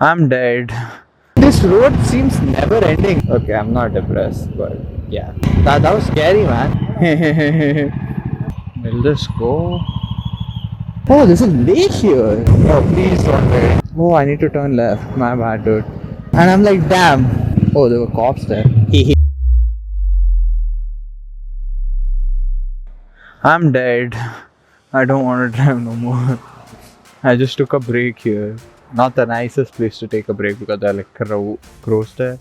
I'm dead. This road seems never ending. Okay, I'm not depressed, but yeah. That was scary, man. Will this go? Oh, there's a lake here. Oh, please don't wait. Oh, I need to turn left. My bad, dude. And I'm like, damn. Oh, there were cops there. I'm dead. I don't want to drive no more. I just took a break here. Not the nicest place to take a break because they're like crows there.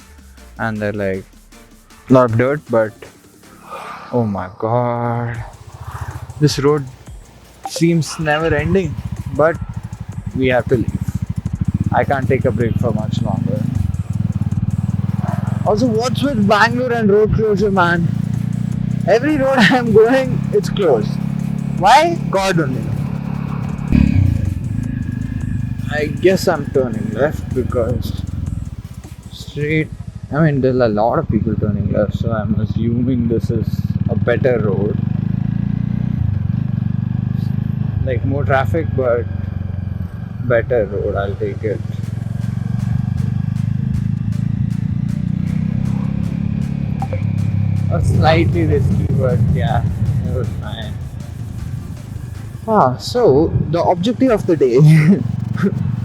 And they're like, lot of dirt, but oh my god. This road seems never ending. But we have to leave. I can't take a break for much longer. Also, what's with Bangalore and road closure, man? Every road I'm going, it's closed. Why? God only knows. I guess I'm turning left because straight. I mean, there's a lot of people turning left, so I'm assuming this is a better road. Like more traffic, but better road. I'll take it. Slightly risky, but yeah, it was fine. So the objective of the day.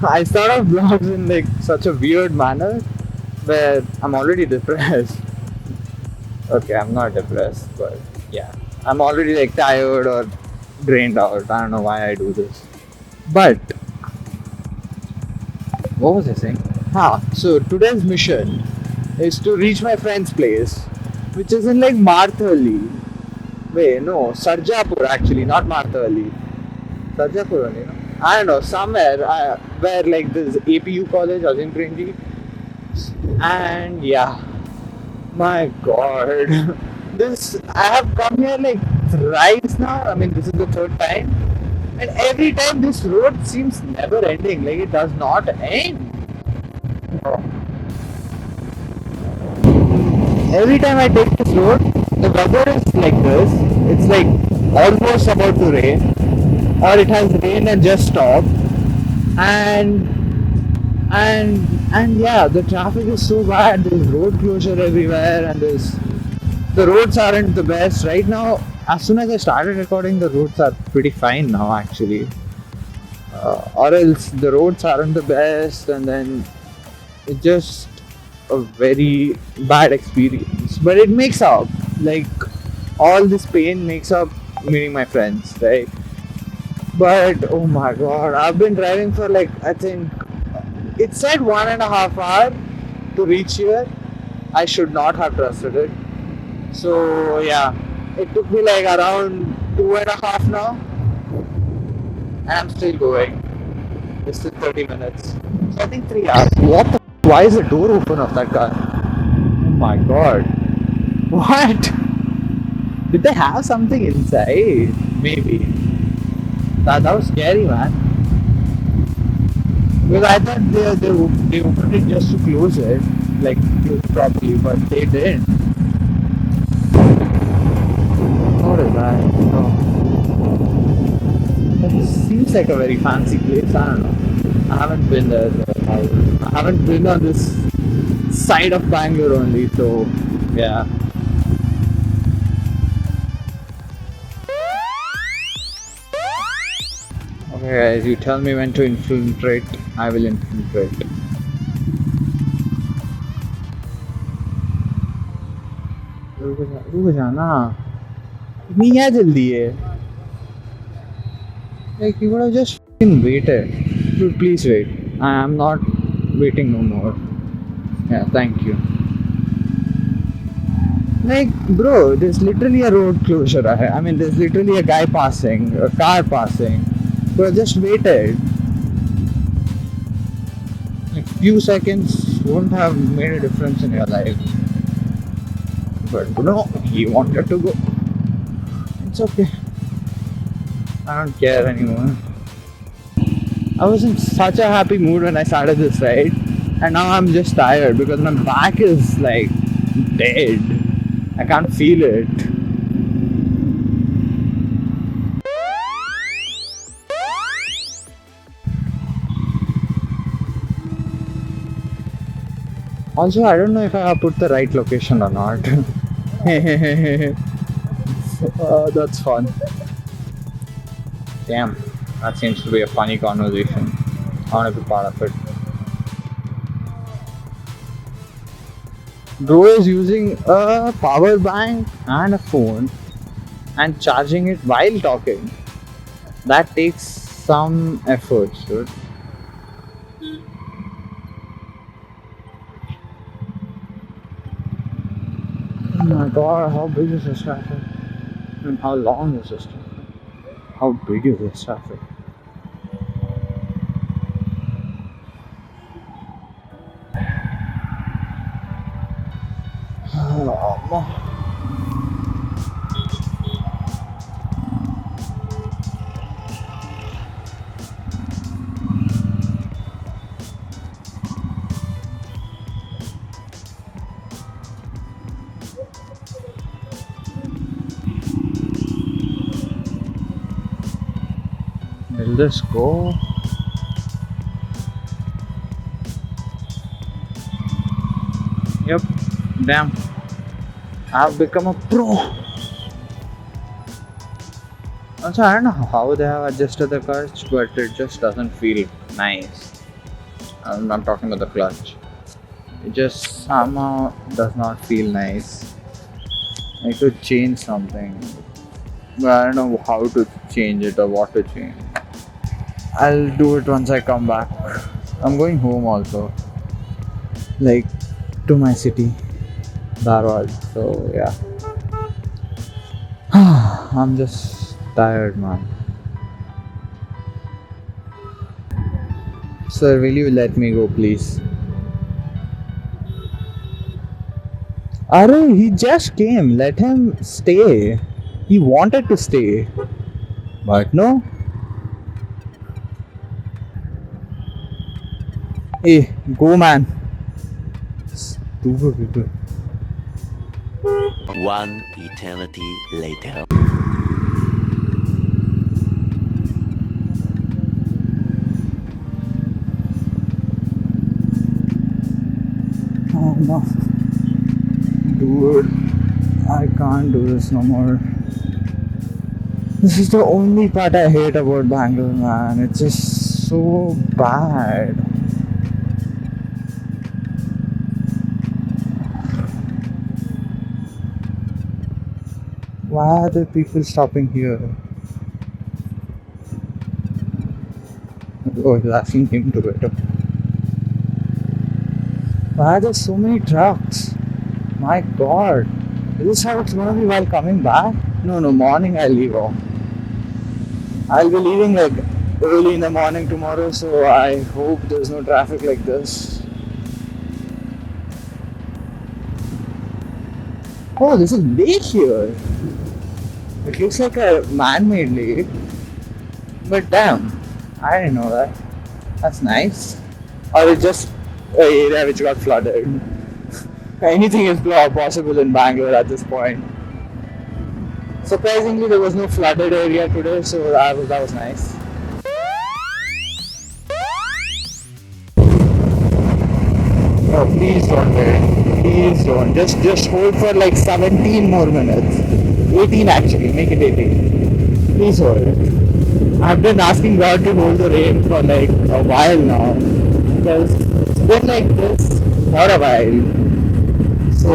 I start off vlogs in like such a weird manner where I'm already depressed. Okay, I'm not depressed, but yeah, I'm already like tired or drained out. I don't know why I do this. But what was I saying? So today's mission is to reach my friend's place, which is in like Marthali. Wait, no, Sarjapur actually, not Marthali. Sarjapur only, no? I don't know, somewhere where like this APU college, Ajin Premji. And yeah, my god. This, I have come here like thrice now. I mean, this is the third time. And every time this road seems never ending. Like it does not end. Every time I take this road, the weather is like this. It's like almost about to rain, or it has rained and just stopped, and yeah, the traffic is so bad. There's road closure everywhere, and the roads aren't the best right now. As soon as I started recording, the roads are pretty fine now, actually. Or else the roads aren't the best, and then it just a very bad experience, but it makes up. Like all this pain makes up meeting my friends, right? But oh my god, I've been driving for like, I think it said 1.5 hours to reach here. I should not have trusted it. So yeah, it took me like around 2.5 now, and I'm still going. It's still 30 minutes. So I think 3 hours. What the? Why is the door open of that car? Oh my god. What? Did they have something inside? Maybe. That was scary, man. Because I thought they opened it just to close it. Like, close it properly, but they didn't. What is that? Oh. That seems like a very fancy place. I don't know. I haven't been there. I haven't been on this side of Bangalore only, so yeah. Okay guys, you tell me when to infiltrate, I will infiltrate. रुक जाना, इतनी क्या जल्दी है? Like you would have just waited. Dude, please wait. I am not waiting no more. Yeah, thank you. Like, bro, there's literally a road closure. I mean, there's literally a guy passing, a car passing. Bro, just waited. A few seconds won't have made a difference in your life. But no, he wanted to go. It's okay. I don't care anymore. I was in such a happy mood when I started this ride, and now I'm just tired because my back is like dead. I can't feel it. Also, I don't know if I have put the right location or not. That's fun. Damn, that seems to be a funny conversation. I want to be part of it. Bro is using a power bank and a phone and charging it while talking. That takes some effort, dude. Oh my god, how big is this traffic? And how long is this traffic? How big is this traffic? Will this go? Yep, damn. I've become a pro. Also, I don't know how they have adjusted the clutch, but it just doesn't feel nice. I'm not talking about the clutch. It just somehow does not feel nice. I could change something, but I don't know how to change it or what to change. I'll do it once I come back. I'm going home also. Like to my city, Dharwad. So yeah. I'm just tired, man. Sir, will you let me go, please? Arey, he just came. Let him stay. He wanted to stay. But no. Hey, go, man. Stupid people. One eternity later. Oh no. Dude, I can't do this no more. This is the only part I hate about Bangalore, man. It's just so bad. Why are the people stopping here? Oh, he's asking him to wait up. Why are there so many trucks? My god. Is this how it's gonna be while coming back? No, morning I'll leave off. I'll be leaving like early in the morning tomorrow, so I hope there's no traffic like this. Oh, there's a lake here. It looks like a man-made lake. But damn, I didn't know that. That's nice. Or it's just an area which got flooded. Anything is possible in Bangalore at this point. Surprisingly, there was no flooded area today, so that was nice. Oh, please don't wait. Please don't. Just hold for like 17 more minutes. 18 actually. Make it 18. Please hold. I've been asking God to hold the rain for like a while now. Because it's been like this for a while. So,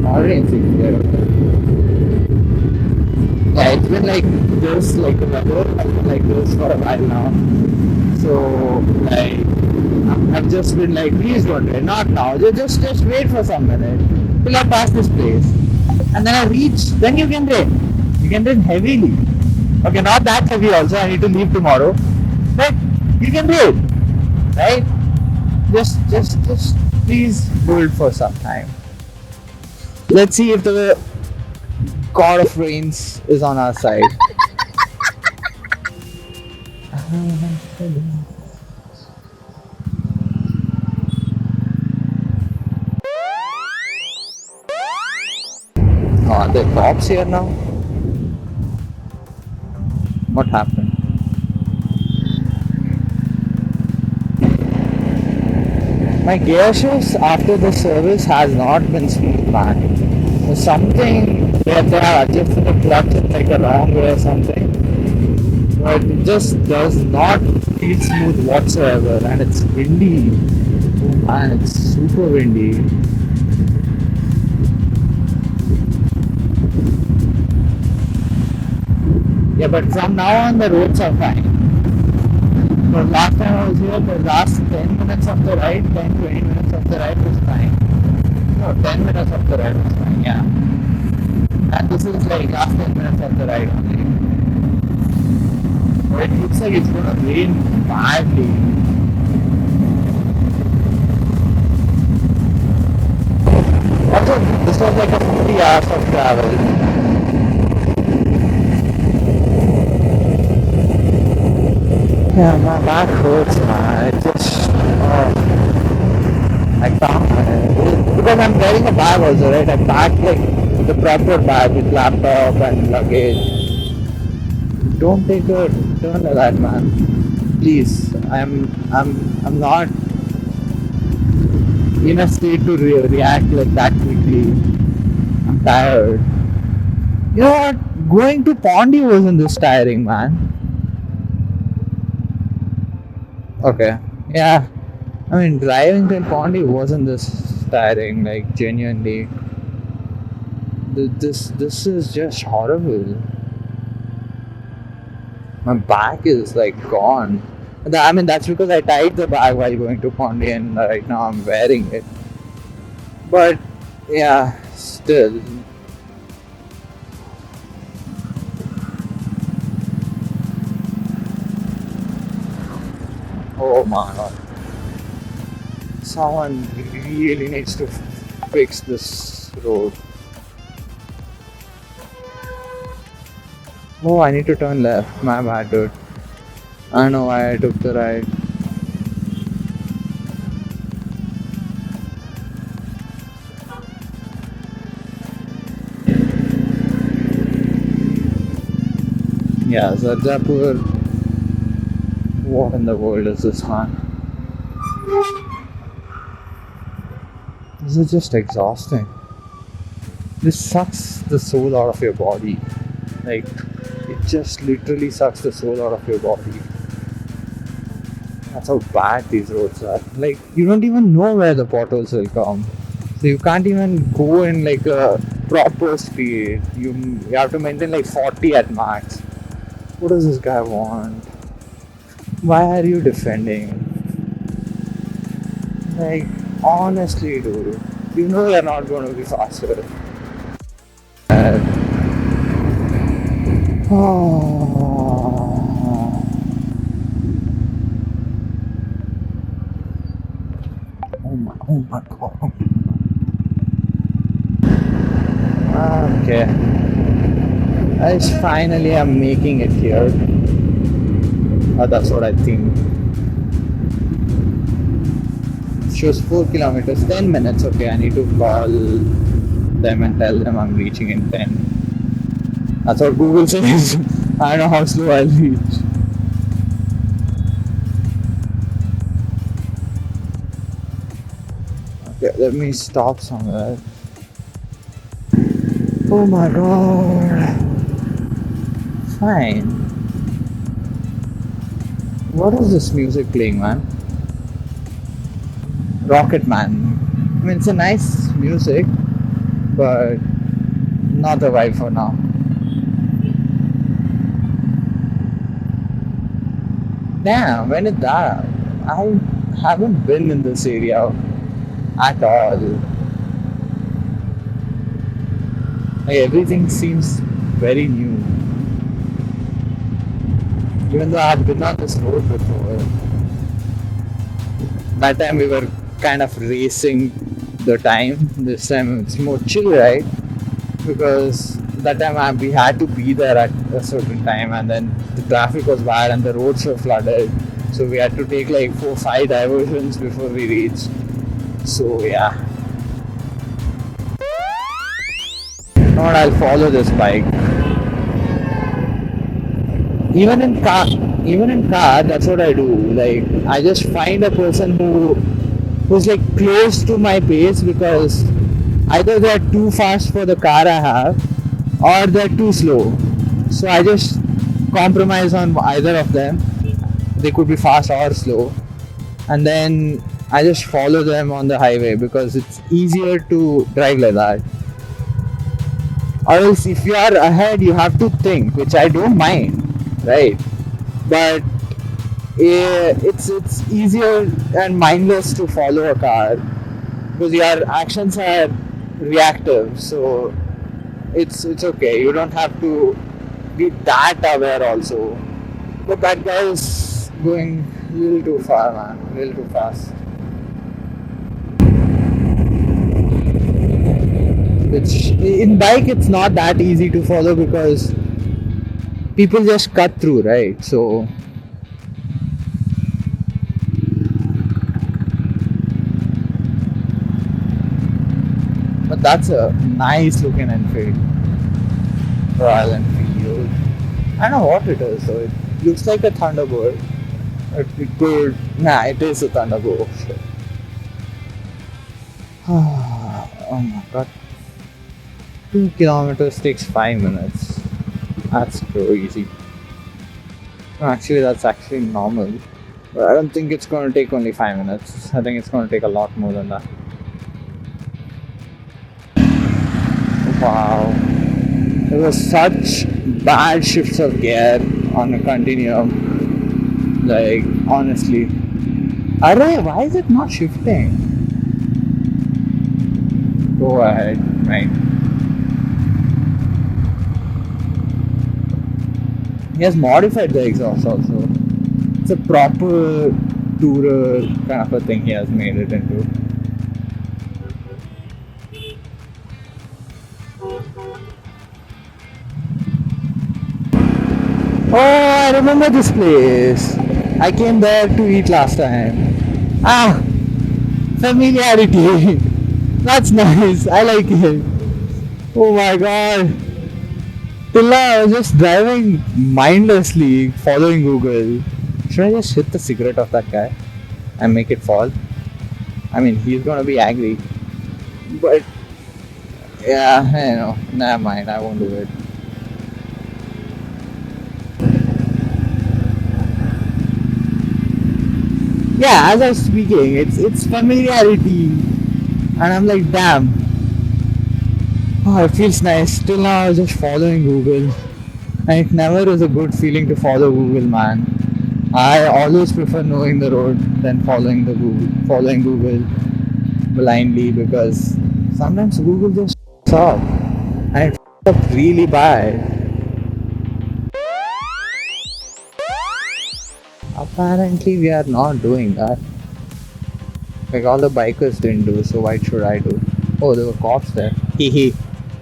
already in there. Yeah, it's been like this, like the weather has been like this for a while now. So, like, I've just been like, please don't wait, not now, just wait for some minute till I pass this place. And then I reach, then you can rain. You can rain heavily. Okay, not that heavy also, I need to leave tomorrow. But you can rain, right? Just please hold for some time. Let's see if the God of Rains is on our side. Oh, are there cops here now? What happened? My gear shifts after the service has not been smooth, man. There's something where they have adjusted the clutch in like a wrong way or something. But it just does not feel smooth whatsoever, and it's windy. Oh man, it's super windy. Yeah, but from now on the roads are fine. But last time I was here, the last 10 minutes of the ride, 10-20 minutes of the ride was fine. No, 10 minutes of the ride was fine, yeah. And this is like last 10 minutes of the ride only. But it looks like it's gonna rain badly. Also, this was like a 50 hours of travel. Yeah, my back hurts, man. It just, I can't, because I'm wearing a bag also, right? I packed like the proper bag with laptop and luggage. Don't take a turn like that, man. Please, I'm not in a state to react like that quickly. I'm tired. You know what? Going to Pondy wasn't this tiring, man. Okay. Yeah. I mean, driving till Pondy wasn't this tiring, like genuinely. This is just horrible. My back is like gone. I mean, that's because I tied the bag while going to Pondy, and right now I'm wearing it. But yeah, still. Oh my god. Someone really needs to fix this road. Oh, I need to turn left. My bad, dude. I know why I took the right. Yeah, Sarjapur. What in the world is this, man? This is just exhausting. This sucks the soul out of your body. Like, it just literally sucks the soul out of your body. That's how bad these roads are. Like, you don't even know where the potholes will come. So you can't even go in like a proper speed. You have to maintain like 40 at max. What does this guy want? Why are you defending? Like, honestly, dude, you know you're not going to be faster. Oh my god. Okay. Finally I'm making it here. That's what I think. It shows 4 kilometers, 10 minutes. Okay, I need to call them and tell them I'm reaching in 10. That's what Google says. I don't know how slow I'll reach. Okay, let me stop somewhere. Oh my god. Fine. What is this music playing, man? Rocket Man. I mean, it's a nice music, but not the vibe for now. Damn, when is that? I haven't been in this area at all. Like, everything seems very new. Even though I've been on this road before. That time we were kind of racing the time. This time it's more chill, right? Because that time we had to be there at a certain time, and then the traffic was bad and the roads were flooded. So we had to take like 4-5 diversions before we reached. So yeah. You know what, I'll follow this bike. Even in car, that's what I do. Like, I just find a person who who's like close to my pace, because either they're too fast for the car I have or they're too slow. So I just compromise on either of them. They could be fast or slow, and then I just follow them on the highway because it's easier to drive like that. Or else, if you are ahead, you have to think, which I don't mind, right? But it's easier and mindless to follow a car because your actions are reactive. So it's okay. You don't have to be that aware also. But that guy is going a little too far, man. A little too fast. Which in bike it's not that easy to follow because people just cut through, right? So but that's a nice looking Enfield, Royal Enfield. I don't know what it is, so it looks like a Thunderbird. It could, nah, it is a Thunderbird. Shit. Oh my god. 2 kilometers takes 5 minutes. That's crazy. Actually, that's actually normal. But I don't think it's going to take only 5 minutes. I think it's going to take a lot more than that. Wow. There was such bad shifts of gear on a continuum. Like, honestly. Array, why is it not shifting? Go ahead, right. He has modified the exhaust also. It's a proper tourer kind of a thing he has made it into. Oh, I remember this place. I came there to eat last time. Ah, familiarity. That's nice. I like it. Oh my god. Till now I was just driving mindlessly, following Google. Should I just hit the cigarette of that guy and make it fall? I mean, he's gonna be angry. But yeah, you know, never mind. I won't do it. Yeah, as I was speaking, it's familiarity, and I'm like, damn. Oh, it feels nice. Till now, I was just following Google, and it never is a good feeling to follow Google, man. I always prefer knowing the road than following Google blindly, because sometimes Google just up, and it up really bad. Apparently, we are not doing that. Like all the bikers didn't do, so why should I do? Oh, there were cops there. Hee.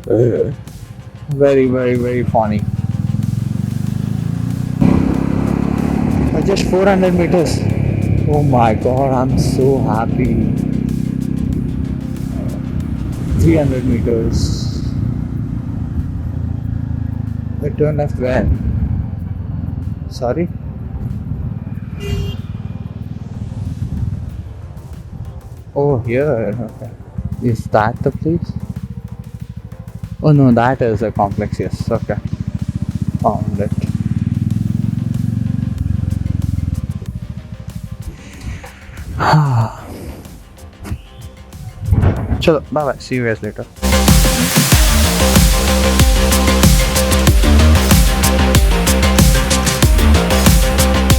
Very, very, very funny. But just 400 meters. Oh my god, I'm so happy. 300 meters. We turn left where? Sorry? Oh, here. Okay. Is that the place? Oh no, that is a complex, yes. Okay. Found it. Chalo, bye bye. See you guys later.